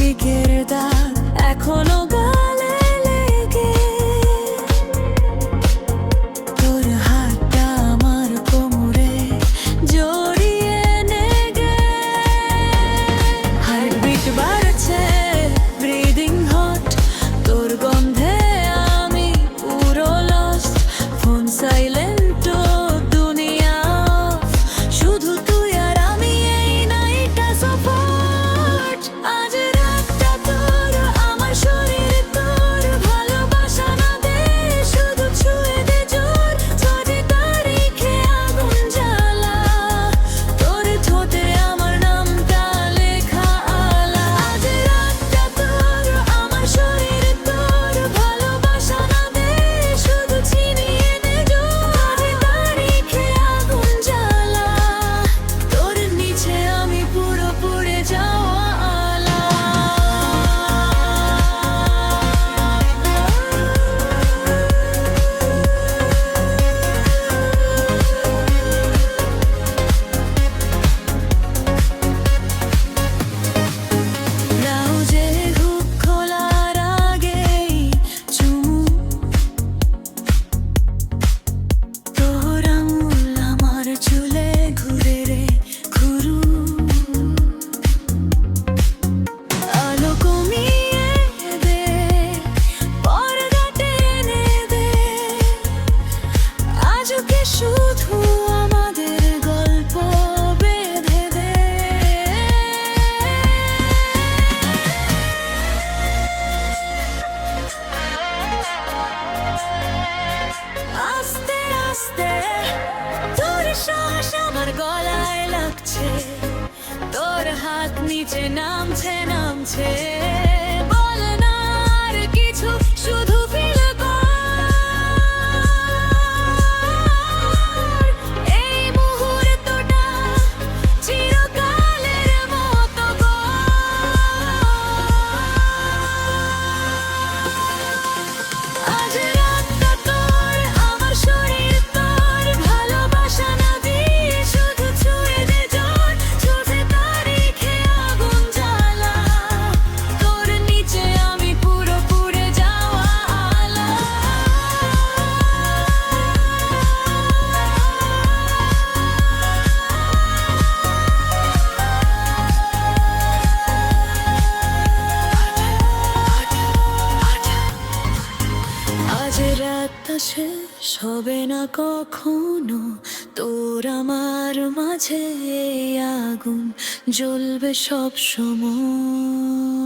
লিপস্টিকের দাগ এখনো গালে লেগে, তোর হাতটা আমার কোমরে জড়িয়ে নেগে। হার্টবিট বাড়ছে, ব্রিদিং হট, তোর গন্ধে আমি পুরো লস্ট। ফোন সাইলেন্ট, দুনিয়া off, শুধু তুই আর আমি, এই নাইটটা সাপোর্ট। আজ রাতটা তোর, আমার শরীর তোর, ভালোবাসা না দে, শুধু ছুঁয়ে দে জোর। 6 তারিখে আগুন জ্বালা, তোর ঠোঁটে আমার নামটা লেখা আলা। আজ রাতটা তোর, আমার শরীর তোর, ভালোবাসা না দে, শুধু ছিনিয়ে নে জোর। 6 তারিখে আগুন জ্বালা, তোর নিচে আমি পুরো পুড়ে যাওয়া আলা। ব্লাউজে হুক খোলার আগেই চুমু, তোর আঙুল আমার চুলে ঘুরে রে ঘুরু। আলো কমিয়ে দে, পর্দা টেনে দে, আজকে শুধু আমাদের গল্প বেঁধে দে। আস্তে আস্তে তোর শ্বাস আমার গলায় লাগছে, তোর হাত নিচে নামছে নামছে। বল না আর কিছু, শুধু ফিল কর এই মুহূর্তটা চিরকালের মতো আজ রাতটা তোর, আমার শরীর তোর, ভালোবাসা না দিয়ে শুধু ছুঁয়ে দে জোর। 6 তারিখে আগুন জ্বালা, তোর নিচে আমি পুরো পুড়ে যাওয়া আলা। আজ রাতটা শেষ হবে না কখনো, তোর আমার মাঝে এই আগুন জ্বলবে সব সময়।